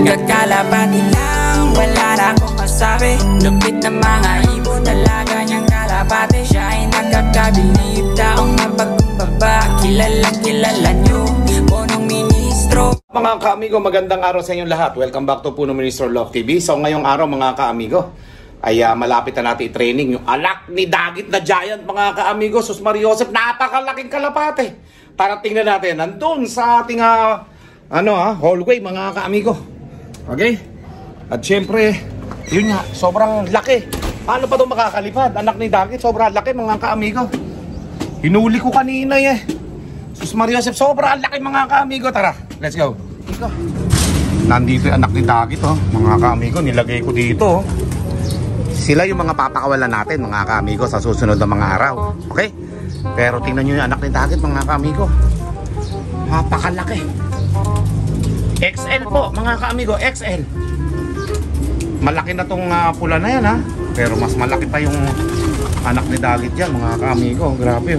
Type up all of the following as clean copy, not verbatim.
Kakalapati lang, wala na akong masabi. Lupit na mga ibon, talaga niyang kalapati. Siya ay nakakabilib, taong mapagkumbaba. Kilalang kilala niyo, punong ministro. Mga kaamigo, magandang araw sa inyong lahat. Welcome back to Puno Ministro Love TV. So ngayong araw mga kaamigo ay malapit na natin i-training yung anak ni Dagit na giant mga kaamigo. Sus Maria Joseph, napakalaking kalapate. Para tingnan natin, nandun sa ating hallway mga kaamigo. Okay? At syempre, yun nga, sobrang laki. Paano pa ito makakalipad? Anak ni Dagit, sobrang laki mga kaamigo. Hinuli ko kanina Sus Maria Joseph, sobrang laki mga kaamigo. Tara, let's go. Ika. Nandito yung anak ni Dagit mga kaamigo. Nilagay ko dito Sila yung mga papakawalan natin mga kaamigo sa susunod na mga araw. Okay? Pero tingnan nyo yung anak ni Dagit mga kaamigo. Napakalaki. XL po mga kaamigo, XL. Malaki na tong pula na yan pero mas malaki pa yung anak ni Dagit yan mga kaamigo. Grabe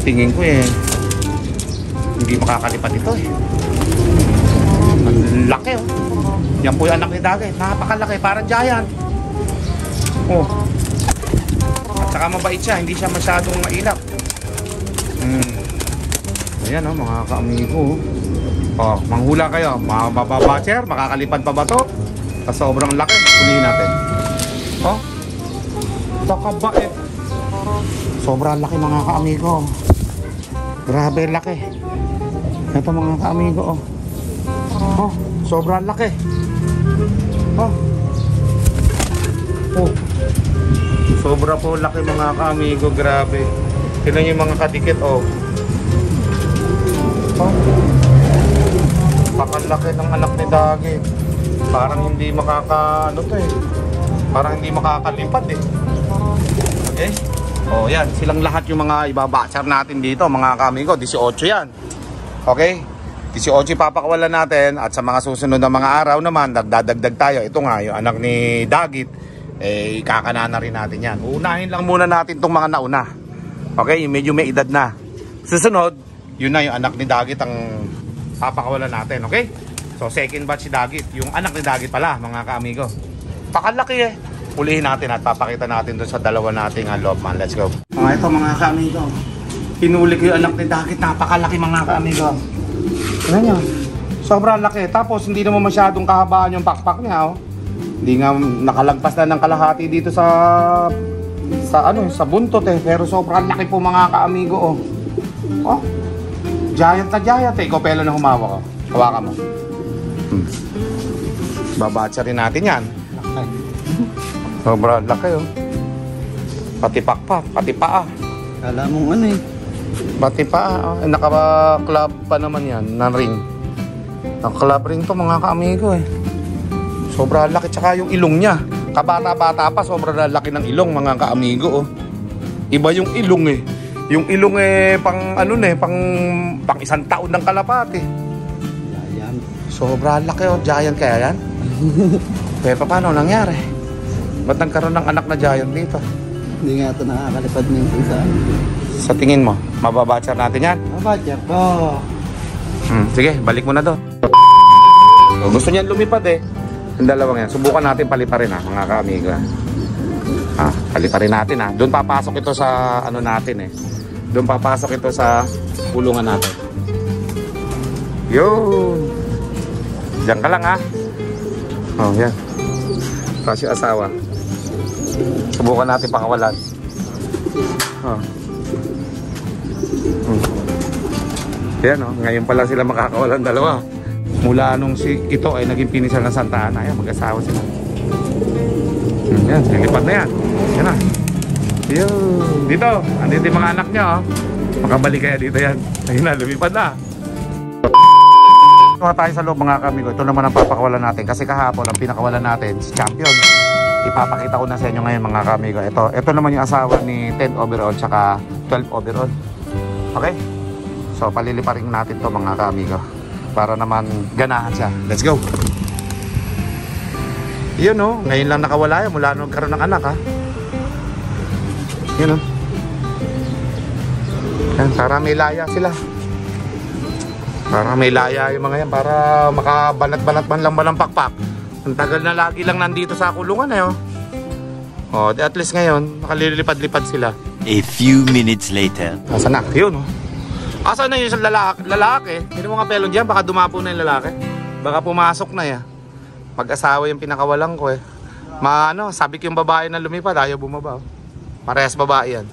tingin ko hindi makakalipad ito Ang laki Yan po yung anak ni Dagit. Napakalaki, parang giant. At saka mabait siya, hindi siya masyadong mailap. Ayan mga kaamigo. Manghula kayo, mababatcher, makakalipad pa ba to? Sa sobrang laki, ulihin natin. Baka ba sobrang laki mga kaamigo. Grabe laki. Ito mga kaamigo sobrang laki. Sobra po laki mga kaamigo, grabe. Tingnan yung mga kadikit Pakalaki ng anak ni Dagit. Parang hindi parang hindi makakalipad Okay? Yan, silang lahat yung mga ibabatcher natin dito mga kaamigo. 18 yan. Okay? 18 papakawalan natin. At sa mga susunod na mga araw naman, nagdadagdag tayo. Ito nga, yung anak ni Dagit, ikakanana rin natin yan. Unahin lang muna natin itong mga nauna. Okay? Yung medyo may edad na. Susunod, yun na yung anak ni Dagit ang papakawalan natin. Okay? So second batch si Dagit. Yung anak ni Dagit pala mga kaamigo. Pakalaki Ulihin natin at papakita natin doon sa dalawa nating love man. Let's go. Ito mga kaamigo. Hinuli ko yung anak ni Dagit. Napakalaki mga kaamigo. Ano nyo? Sobrang laki. Tapos hindi naman masyadong kahabaan yung pakpak niya Hindi nga nakalagpas na ng kalahati dito sa buntot Pero sobrang laki po mga kaamigo Giant na giant Ikaw pelo na humawa ko. Hawakan mo. Babatsa rin natin yan. Sobrang laki Pati pakpak, pati paa. Kala mong Pati paa. Naka-club pa naman yan na ring. Naka-club ring to mga kaamigo Sobrang laki. Tsaka yung ilong niya, kabata-bata pa, sobrang laki ng ilong mga kaamigo Iba yung ilong Yung ilong pang isang taon ng kalapate. Giant. Sobrang laki giant kaya yan? Pero paano nangyari? Ba't nagkaroon ng anak na giant dito? Hindi nga ito nakakalipad ng isa. Sa tingin mo, mababatcher natin yan? Mabatcher po. Sige, balik mo na doon. So, gusto niyan lumipad Yung dalawang yan. Subukan natin paliparin mga kaamigo. Paliparin natin Doon papasok ito sa natin Doon papasok ito sa kulungan natin. Yun. Diyan ka lang yan. Tapos yung asawa. Subukan natin pakawalan. Yan ngayon pa lang sila makakawalan dalawa. Mula nung ito ay naging pinisal ng Santa Ana. Ayan, mag-asawa sila. Yan, nilipad na yan. Yan Yun. Dito, andito yung mga anak niya makabalik kaya dito yan. Ayun na, lumipad na. Ito tayo sa loob mga kaamigo. Ito naman ang papakawalan natin. Kasi kahapon ang pinakawalan natin si Champion. Ipapakita ko na sa inyo ngayon mga kaamigo. Ito naman yung asawa ni 10 overall tsaka 12 overall. Okay? So paliliparin natin to mga kaamigo. Para naman ganahan siya. Let's go! Yun ngayon lang nakawala yan mula nung nagkaroon ng anak Yun o. Yan, para may laya sila. Para may laya yung mga yan, para makabanat-banat man lang ba ng pakpak. Ang tagal na lagi lang nandito sa kulungan eh, oh. Oh, at least ngayon, nakalilipad-lipad sila. A few minutes later. Asan na? Yun, oh. Asan na yung lalaki? Hindi mo nga pelon dyan, baka dumapo na yung lalaki. Baka pumasok na ya. Mag-asawa yung pinakawalan ko eh. Sabi ko yung babae na lumipad, ayaw bumaba. Oh. Parehas babae yan.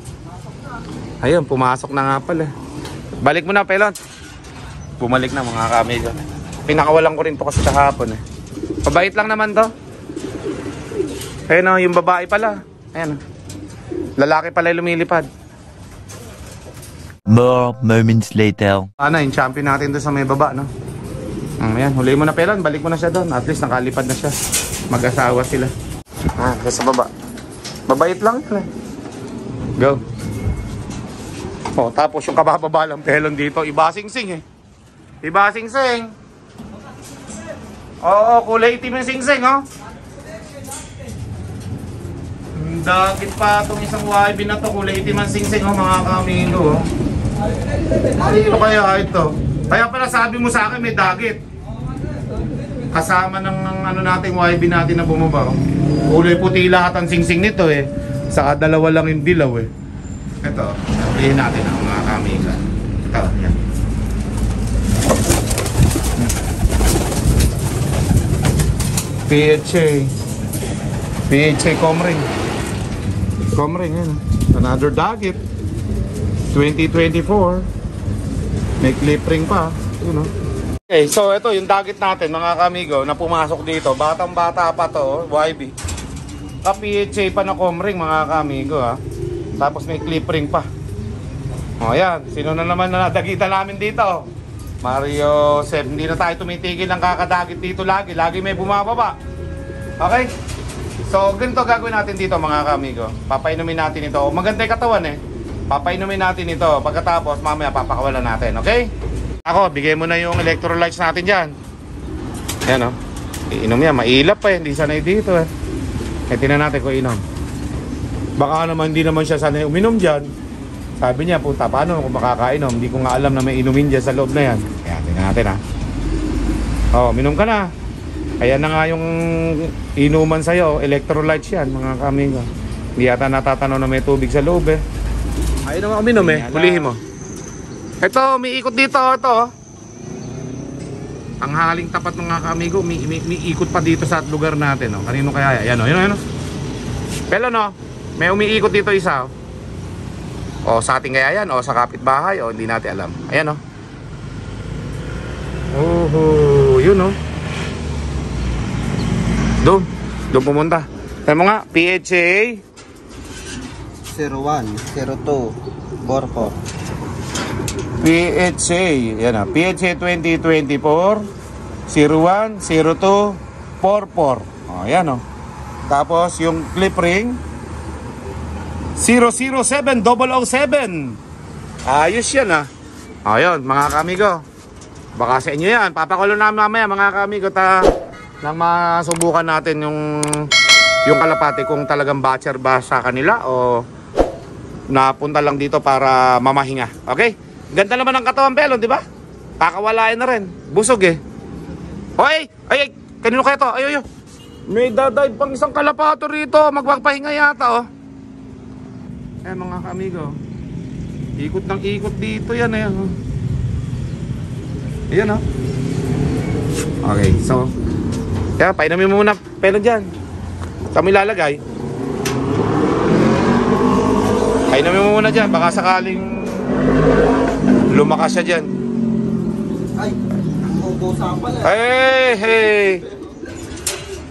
Ayun, pumasok na nga pala. Balik mo na, pelon. Bumalik na mga ka-amigo. Pinakawalan ko rin to kasi kahapon eh. Pabait lang naman to. Ayun o, yung babae pala. Ayun o. Lalaki pala yung lumilipad. More moments later. Yung champion natin doon sa may baba, no? Ayan, huli mo na pelon. Balik mo na siya doon. At least nakalipad na siya. Mag-asawa sila. Sa baba. Mabait lang yun eh. Go. Oh, tapos yung kabababa lang pelon dito. Iba sing-sing eh. Iba sing-sing. Oo, kulay itim yung sing-sing, oh. Dagit pa itong isang YB na to. Kulay itim ang sing-sing, oh, mga kamigo, oh. Ano kaya ito? Kaya pala sabi mo sa akin may dagit. Kasama ng ano nating YB natin na bumaba, oh. Kulay puti lahat ang sing-sing nito, eh. Saka dalawa lang yung dilaw, eh. Ito, sabihin natin ang mga kamiga. Ito, yan. PHA Comring, yan. Another dagit. 2024. May clip ring pa, you know. Okay, so ito yung dagit natin mga kamigo na pumasok dito. Batang bata pa to, YB. Ka-PHA pa na Comring mga kamigo, ha. Tapos may clip ring pa. O yan, sino na naman na nadagitan namin dito? Mario Sef, hindi na tayo tumitigil ng kakadagit dito lagi. Lagi may bumababa. Okay? So, ganito gagawin natin dito mga kamigo. Papainumin natin ito. Maganda yung katawan eh. Papainumin natin ito. Pagkatapos, mamaya papakawalan natin. Okay? Ako, bigay mo na yung electrolytes natin dyan. Ayan o. Iinom yan. Mailap pa eh. Hindi sanay dito eh. Tingnan natin kung inom. Baka naman hindi naman siya sanay uminom dyan. Sabi niya, puta, paano kung makakainom? Hindi ko nga alam na may inumin dyan sa loob na yan. Kaya tingnan natin ha. Oh, minom ka na. Ayan na nga yung inuman sa'yo. Electrolytes yan, mga kamigo. Hindi yata natatanaw na may tubig sa loob eh. Ayun naman uminom eh. Hulihin mo. Ito, may ikot dito. Ito. Ang haling tapat ng mga kamigo, may ikot pa dito sa lugar natin. Oh. Kanino kaya? Ayan o, ayan o. Pero no, may umiikot dito isa. O sa ating kaya yan, o sa kapitbahay, o hindi natin alam. Ayan o. Yun o. Doon pumunta. Sabi mo nga, PHA 01, 02, 44. PHA, yan o. PHA 2024 01, 02, 44. O, yan o. Tapos yung clip ring 007007. Ayos yan ah. Ayun mga kamigo. Baka sa inyo yan. Papakulo namin mamaya mga kamigo nang masubukan natin yung kalapati kung talagang batcher ba sa kanila o napunta lang dito para mamahinga. Okay? Ganda naman ang katawan pelon, di ba? Kakawalain na rin. Busog eh. Hoy! Ay! Kanino kaya to? Ay! May dadive pang isang kalapato rito. Magpapahinga yata oh. Eh mga kamigo, ikot ng ikot dito yan eh. Ayan oh. Okay, so kaya painamin mo muna pelo dyan. Kami lalagay. Painamin mo muna dyan. Baka sakaling lumakas siya dyan. Ay, ubusan pala. Hey!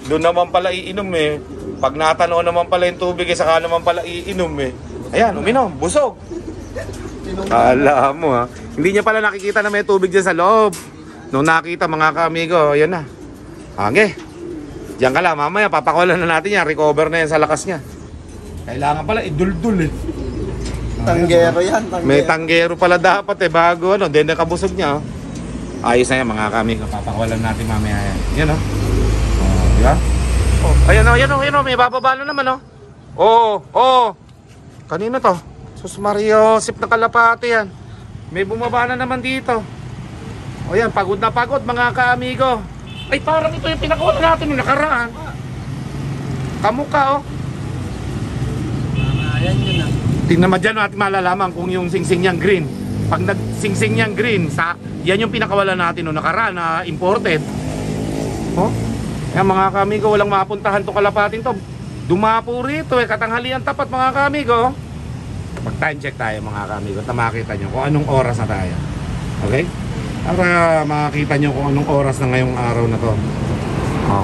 Doon naman pala iinom eh. Pag natanaw naman pala yung tubig eh, saka naman pala iinom eh. Ayan, uminom, busog. Alam mo ha. Hindi niya pala nakikita na may tubig dyan sa loob. Nung nakita mga kamigo, ayan na. Okay. Diyan ka lang, mamaya papakulan na natin yan. Recover na yan sa lakas niya. Kailangan pala idul-dul eh. Tanggero yan, tanggero. May tanggero pala dapat eh, bago ano. Then nakabusog niya oh. Ayos na yan mga kamigo. Papakulan natin mamaya yan. Yan oh. Diba? Oh, ayan o, may bababa na naman o. Oo. Kanina to? Sus Mario, sip na kalapati yan. May bumaba na naman dito. O yan, pagod na pagod mga ka-amigo. Ay, parang ito yung pinakawala natin yung nakaraan. Kamukha, oh. Ayan yun ah. Tingnan mo dyan natin malalaman kung yung singsing niyang green. Pag nag-singsing niyang green, yan yung pinakawala natin yung nakaraan na imported. Oh, yan mga ka-amigo, walang mapuntahan to kalapating to. Dumapo rito katanghalian tapat mga ka-amigo. Mag-time check tayo mga ka-amigo na makita nyo kung anong oras na tayo. Okay? Para makita nyo kung anong oras na ngayong araw na to.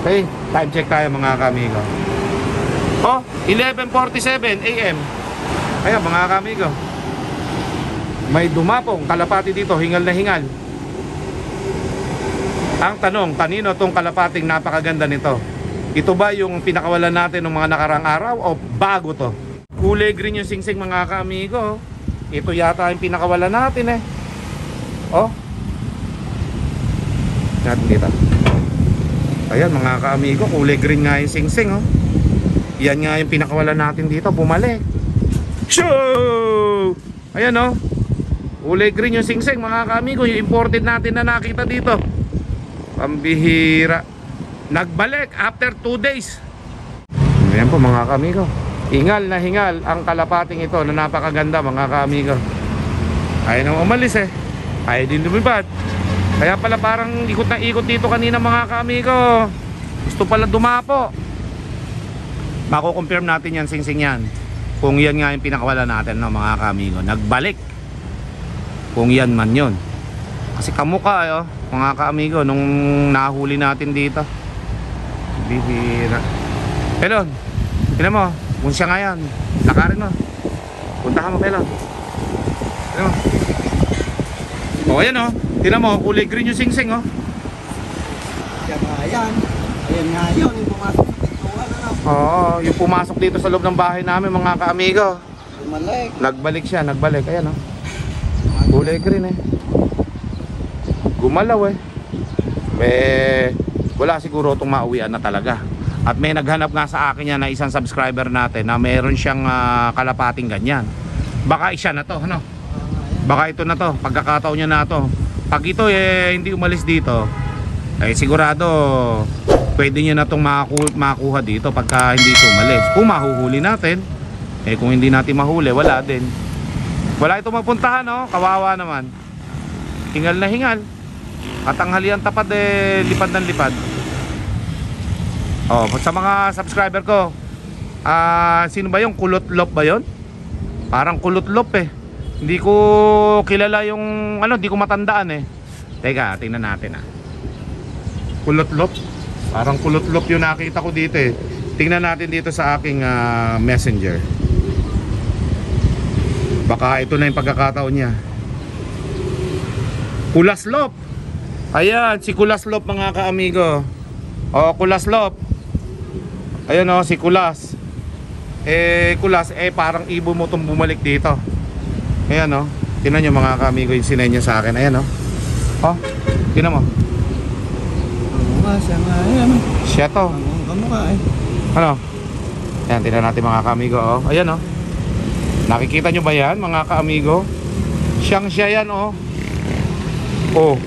Okay, time check tayo mga ka-amigo. Oh, 11:47 AM. Ayan mga ka-amigo, may dumapong kalapati dito, hingal na hingal. Ang tanong, kanino tong kalapating napakaganda nito? Ito ba yung pinakawalan natin ng mga nakarang araw o bago to? Kulay green yung singsing mga ka-amigo. Ito yata yung pinakawalan natin eh. Oh, natin dito. Ayan mga ka-amigo, kulay green nga yung singsing oh. Yan nga yung pinakawalan natin dito, bumalik. Show! Ayan oh, kulay green yung singsing mga ka-amigo, yung imported natin na nakita dito. Pambihira. Nagbalik after 2 days. Ayan po mga ka-amigo, hingal na hingal ang kalapating ito na napakaganda mga ka-amigo. Ayaw nang umalis eh, ayaw din lumipad. Kaya pala parang ikot na ikot dito kanina mga ka-amigo. Gusto pala dumapo. Mako-confirm natin yan singsing yan, kung yan nga yung pinakawala natin no, mga ka-amigo. Nagbalik, kung yan man yun. Kasi kamukha mga ka-amigo nung nahuli natin dito. Bihira. Pelon, tignan mo, kung siya nga yan, lakarin mo. Puntahan mo Pelon. Tignan mo. O ayan o, tignan mo, kulay green yung singsing o. Yan nga yan. Ayan nga yun, yung pumasok sa pintuan ano. Oo, yung pumasok dito sa loob ng bahay namin mga ka-amigo. Bumalik. Nagbalik siya, nagbalik. Ayan o, kulay green eh. Gumalaw eh. Wala siguro itong mauwian na talaga. At may naghanap nga sa akin yan na isang subscriber natin na meron siyang kalapating ganyan. Baka isa na to, ano? Baka ito na to, pagkakataon niya na to. Pag ito hindi umalis dito, sigurado pwede niya na itong makuha dito pagka hindi ito umalis. Kung mahuhuli natin, kung hindi natin mahuli, wala din. Wala ito mapuntahan, no? Kawawa naman. Hingal na hingal. At ang halian tapad lipad ng lipad. Oh, sa mga subscriber ko, sino ba yung Kulutlop ba yon? Parang Kulutlop eh. Hindi ko kilala yung hindi ko matandaan eh. Teka, tingnan natin Kulutlop. Parang Kulutlop yung nakita ko dito eh. Tingnan natin dito sa aking messenger. Baka ito na yung pagkakataon niya. Kulaslop. Ayan, si Kulaslop mga ka-amigo. O, Kulaslop. Ayan o, si Kulas. Kulas, parang ibo mo itong bumalik dito. Ayan o, tingnan nyo mga ka-amigo yung sinay niya sa akin. Ayan o. O, tingnan mo. Siya nga yan. Siya to. Kamukha eh. Ano? Ayan, tingnan natin mga ka-amigo o. Ayan o. Nakikita nyo ba yan mga ka-amigo? Siyang siya yan o. O.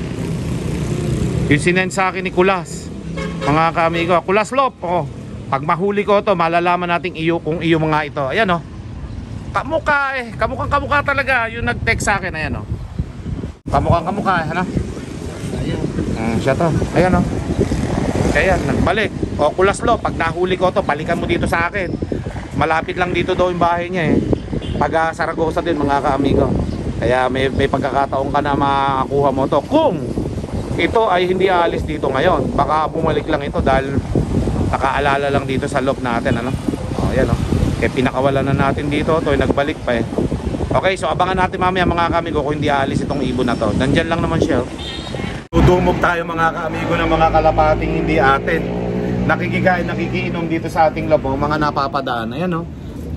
Yung sinend sa akin ni Kulas. Mga ka-amigo, Kulaslop o. Pag mahuli ko to, malalaman natin kung iyo mga ito. Ayan o. Kamukha eh. Kamukha talaga. Yung nag-text sa akin. Ayan o. Kamukha eh. Ano? Ayan. Siya to. Ayan o. Ayan, nagbalik. O Kulaslop, pag nahuli ko to, balikan mo dito sa akin. Malapit lang dito daw yung bahay niya eh. Pag Saragosa din mga ka-amigo. Kaya may pagkakataon ka na makakuha mo to. Kung ito ay hindi aalis dito ngayon, baka bumalik lang ito dahil nakaalala lang dito sa loob natin, ano? O, yan o. Pinakawalan na natin dito, ito ay nagbalik pa eh. Okay, so abangan natin mamaya mga ka-amigo kung hindi aalis itong ibon na to. Nandyan lang naman siya. Tudumog tayo mga ka-amigo ng mga kalapating hindi atin. Nakikiinom dito sa ating loob, mga napapadaan. Ayan o.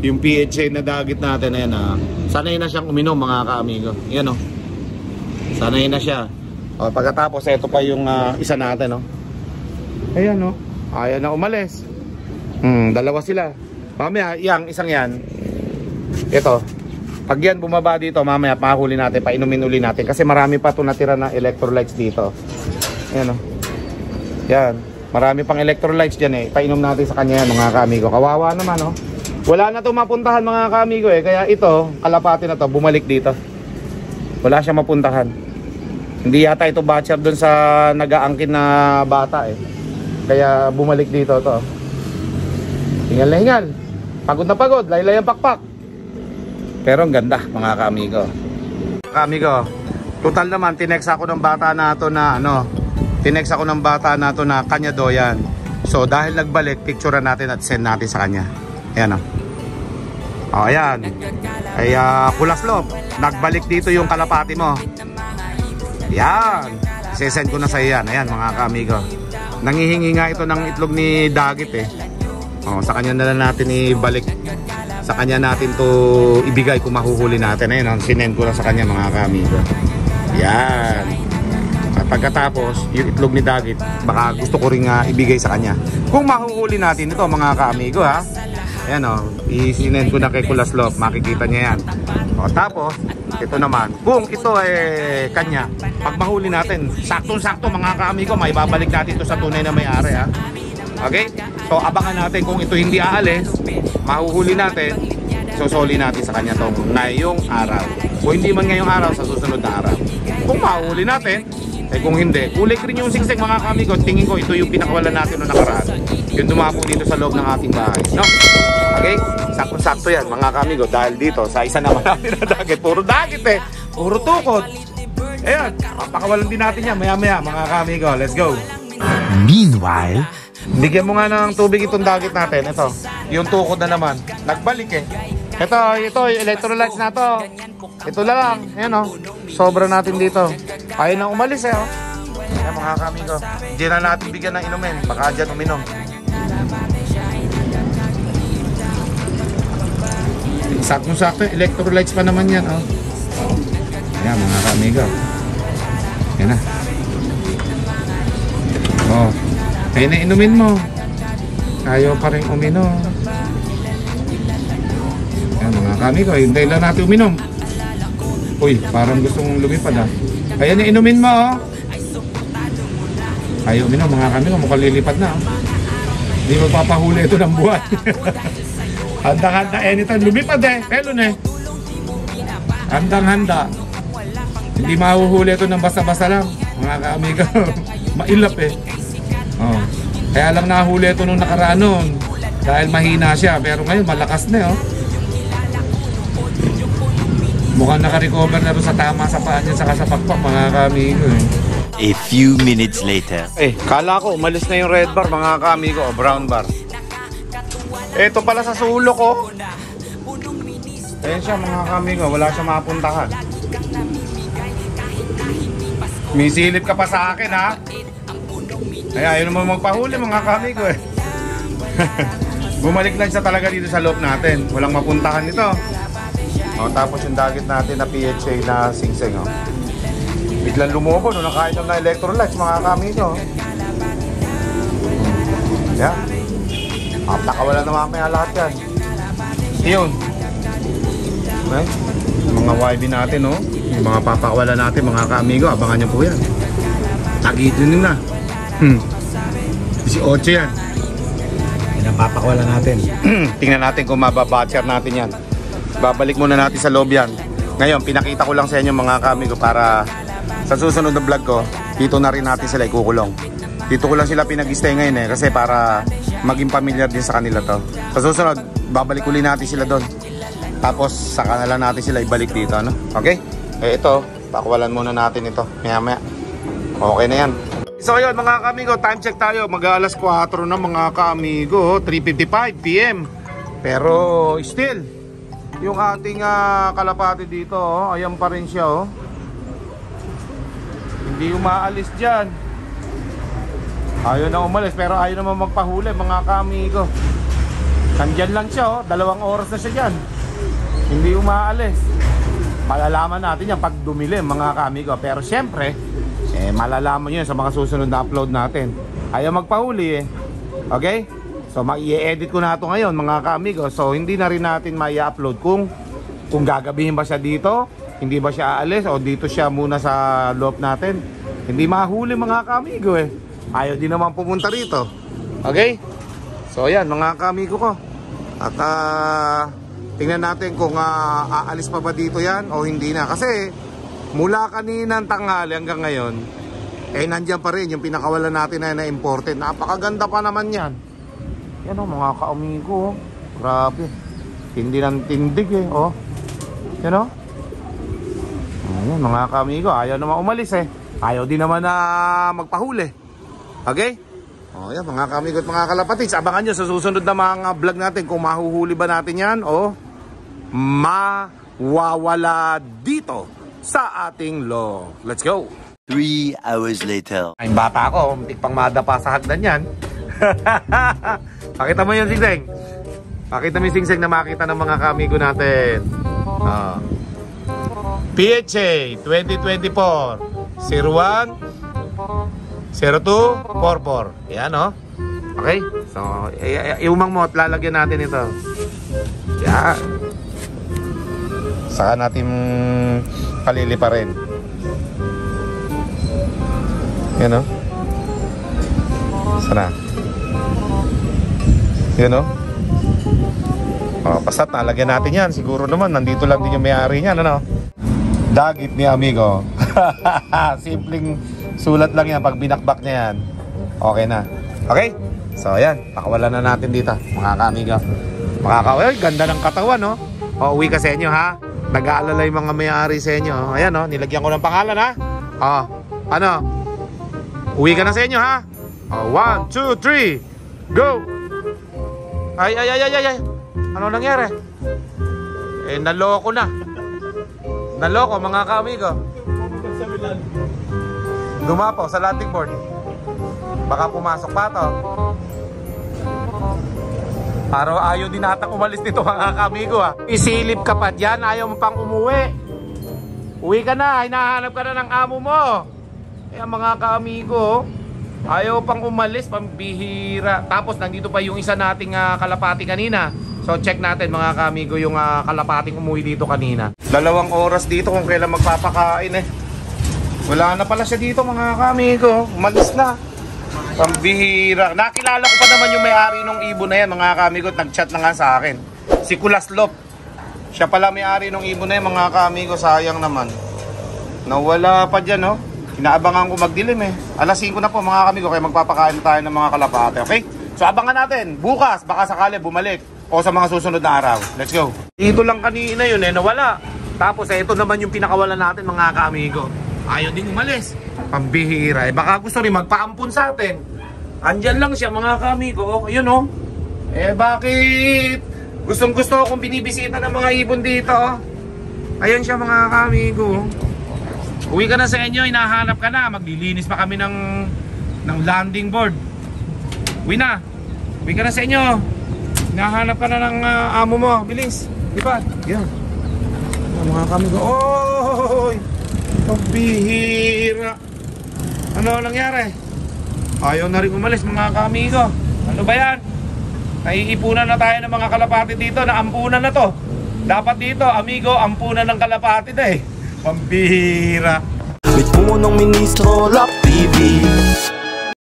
Yung PHA na dagit natin, ayan sanay na siyang uminom mga ka-amigo. Ayan o. Sanay na siya. O, pagkatapos, ito pa yung isa natin, no? Ayan, no? Ayan na umalis. Dalawa sila. Mamaya, isang yan. Ito. Pag yan bumaba dito, mamaya pahuli natin, painumin uli natin. Kasi marami pa ito natira na electrolytes dito. Ayan o. Yan. Marami pang electrolytes dyan eh. Painom natin sa kanya yan mga ka-amigo. Kawawa naman o. Wala na ito mapuntahan mga ka-amigo eh. Kaya ito, kalapati na to, bumalik dito. Wala siya mapuntahan. Hindi yata ito batcher dun sa nag-aangkin na bata eh. Kaya bumalik dito to. Hingal na hingal. Pagod na pagod, laylay ang pakpak. Pero ang ganda mga ka-amigo. Ka-amigo, total naman tinex ako ng bata na to na ano, tinex ako ng bata na to na kanya doyan. So dahil nagbalik, picturean natin at send natin sa kanya. Ayan o. O ayan. Ay Kulaslop, nagbalik dito yung kalapati mo. Ayan. Sesend ko na sa iyan. Ayan mga ka-amigo. Nangihingi nga ito ng itlog ni Dagit eh. O, sa kanya na lang natin ibalik. Sa kanya natin to ibigay kung mahuhuli natin. Ayun, sinend ko lang sa kanya mga ka-amigo. Yan. At pagkatapos, yung itlog ni Dagit, baka gusto ko rin ibigay sa kanya. Kung mahuhuli natin ito mga ka-amigo ha. Ayan o, isinend ko na kay Kulaslop. Makikita niya yan. O, tapos, ito naman. Kung ito kanya, pag mahuli natin, saktong-sakto mga ka-amigo, may babalik natin ito sa tunay na may-ari ha. Okay? So abangan natin kung ito hindi aalis, mahuhuli natin, sosoli natin sa kanya tong ngayong araw. Kung hindi man ngayong araw, sa susunod na araw. Kung mahuhuli natin, kung hindi, kulik rin yung singsing mga kamigo. Tingin ko ito yung pinakawalan natin noong nakaraan. Yung dumapo dito sa loob ng ating bahay. No? Okay? Sakto-sakto yan mga kamigo. Dahil dito, sa isa naman natin na Dagit. Puro Dagit eh. Puro tukod. Ayan, papakawalan din natin yan maya-maya mga kamigo. Let's go. Meanwhile, Bigyan mo nga ng tubig itong Dagit natin. Ito, yung tukod na naman. Nagbalik eh. Ito, electrolytes na to. Ito lang. Ayan o. Sobra natin dito. Ayaw nang umalis eh o. Ayan mga kamigo. Hindi na natin bigyan ng inumin. Baka dyan uminom. Saktong-sakto. Electrolytes pa naman yan o. Ayan mga kamigo. Ayan na. O. Ayun na inumin mo. Ayaw pa rin uminom. Ayan mga kamigo, hintayin lang natin uminom. Uy, parang gustong lumipad ha. Ayan na inumin mo oh. Ayaw uminom mga kamigo, mukhang lilipad na oh. Hindi magpapahuli ito ng buwan. Handang-handa, anytime lumipad eh. Pelon eh. Handang-handa. Hindi mahuhuli ito ng basta-basta lang mga kamigo. Mailap eh. Oh. Kaya lang nahuli ito nung nakaraan nun dahil mahina siya, pero ngayon malakas na oh. Mukhang naka-recover na ito sa tama sa paa niya saka sa pakpak mga kamigo eh. a few minutes later. Kala ko umalis na yung red bar mga kamigo o brown bar. Ito pala sa sulok ko. Ayan siya mga kamigo, wala siya mapuntahan. May silip ka pa sa akin ha. Ay, ayaw naman magpahuli mga kamigo eh. Bumalik lang siya talaga dito sa loob natin. Walang mapuntahan nito. O, tapos yung Dagit natin na PHA na singsing o. Biglang lumobo no, nakain ng electrolytes mga kamigo. Yan. Pakawala na mamaya lahat yan. Yun. Okay. Mga YB natin no. Yung mga papakawala natin mga kamigo. Abangan nyo po yan. Tagito nyo na. 18 yan. Yan ang papakawala natin. Tingnan natin kung mababatcher natin yan. Babalik muna natin sa loob yan. Ngayon, pinakita ko lang sa inyo mga kamigo para sa susunod na vlog ko, dito na rin natin sila ikukulong. Dito ko lang sila pinag-stay ngayon eh, kasi para maging familiar din sa kanila to. Sa susunod, babalik uli natin sila doon. Tapos, saka na lang natin sila ibalik dito, ano? Okay? Ito, pakawalan muna natin ito. Maya-maya. Okay na yan. So ayun mga kamigo, time check tayo. Mag-alas 4 na mga kamigo, 3:55 PM. Pero still, yung ating kalapati dito, ayan pa rin siya oh. Hindi umaalis dyan. Ayaw na umalis, pero ayaw naman magpahuli mga kamigo. Nandyan lang siya oh, 2 oras na siya dyan. Hindi umaalis. Malalaman natin yan pag dumilim mga kamigo. Pero syempre, malalaman nyo sa mga susunod na upload natin. Ayaw magpahuli eh. Okay? So i-edit ko na ito ngayon mga kamigo. So hindi na rin natin mai-upload kung kung gagabihin ba siya dito, hindi ba siya aalis o dito siya muna sa loob natin. Hindi mahuli mga kaamigo eh. Ayaw din naman pumunta rito. Okay? So ayan mga kaamigo ko. At tingnan natin kung aalis pa ba dito yan o hindi na. Kasi mula kaninang tanghali hanggang ngayon, nandyan pa rin yung pinakawalan natin na imported. Napakaganda pa naman yan. Yan o mga kaamigo. Grabe. Tindi ng tindig eh. Oh. Yan o. Ayan mga kaamigo. Ayaw naman umalis eh. Ayaw din naman na magpahuli. Okay? O yan mga kaamigo at mga kalapatids. Abangan nyo sa susunod na mga vlog natin kung mahuhuli ba natin yan o mawawala dito sa ating loob. Let's go! 3 hours later. Ay bata ako, muntik pang madapa sa hagdan yan. Pakita mo yun, Singseng. Pakita mo yung Singseng na makita ng mga kaamigo natin. PHA 2024 01 0244. Yan o. Okay? So, iumang mo at lalagyan natin ito. Yan. Saka natin paliliparin. Yan o. Sana. Yan o. Pasat, nalagyan natin yan. Siguro naman, nandito lang din yung may-ari niyan. Ano? Dagit ni amigo. Simpleng sulat lang yan. Pag binakbak niya yan, okay na. Okay? So, ayan. Pakawalan na natin dito, mga kaamigo. Makakawal, ganda ng katawan, no? O, uwi ka sa inyo, ha? Nag-aalala yung mga may-ari sa inyo. Ayan, no? Nilagyan ko ng pangalan, ha? O, ano? Uwi ka na sa inyo, ha? O, 1, 2, 3, go! Ay. Ano nangyari? Naloko na. Naloko mga kaamigo. Dumapo sa landing board. Baka pumasok pa to. Ayaw din natang umalis dito mga kaamigo ha. Isilip ka pa dyan, ayaw mo pang umuwi. Uwi ka na, hinahanap ka na ng amo mo. Kaya mga kaamigo, ayaw pang umalis, pambihira. Tapos nandito pa yung isa nating kalapati kanina. So check natin mga kaamigo yung kalapating umuwi dito kanina. 2 oras dito kung kailan magpapakain eh. Wala na pala siya dito mga kaamigo. Umalis na. Pambihira. Nakilala ko pa naman yung may-ari ng ibon na yan mga kaamigo. Nag-chat na nga sa akin. Si Kulaslop. Siya pala may-ari ng ibon na yan mga kaamigo. Sayang naman. Nawala pa dyan no. Inaabangan ko magdilim eh. Alas 5 na po mga kaamigo. Kaya magpapakain tayo ng mga kalapate. Okay? So abangan natin. Bukas baka sakali bumalik. O sa mga susunod na araw. Let's go. Dito lang kanina yun eh, nawala. Tapos ito naman yung pinakawalan natin mga kaamigo. Ayaw din umalis. Pambihira. Baka gusto rin magpaampun sa atin. Andyan lang siya mga kaamigo. Yun o. Bakit? Gustong gusto akong binibisita ng mga ibon dito. Ayun siya mga kaamigo. Uwi ka na sa inyo, hinahanap ka na. Maglilinis pa kami ng landing board. Uwi na. Uwi ka na sa inyo. Nahanap ka na ng amo mo. Bilis. Diba? Yan. Mga kaamigo. Oy! Pambihira. Ano nangyari? Ayaw na rin umalis mga kaamigo. Ano ba yan? Naiipunan na tayo ng mga kalapati dito. Naampunan na to. Dapat dito, amigo, ampunan ng kalapati na eh. Pambihira. May punong ministro, Love TV.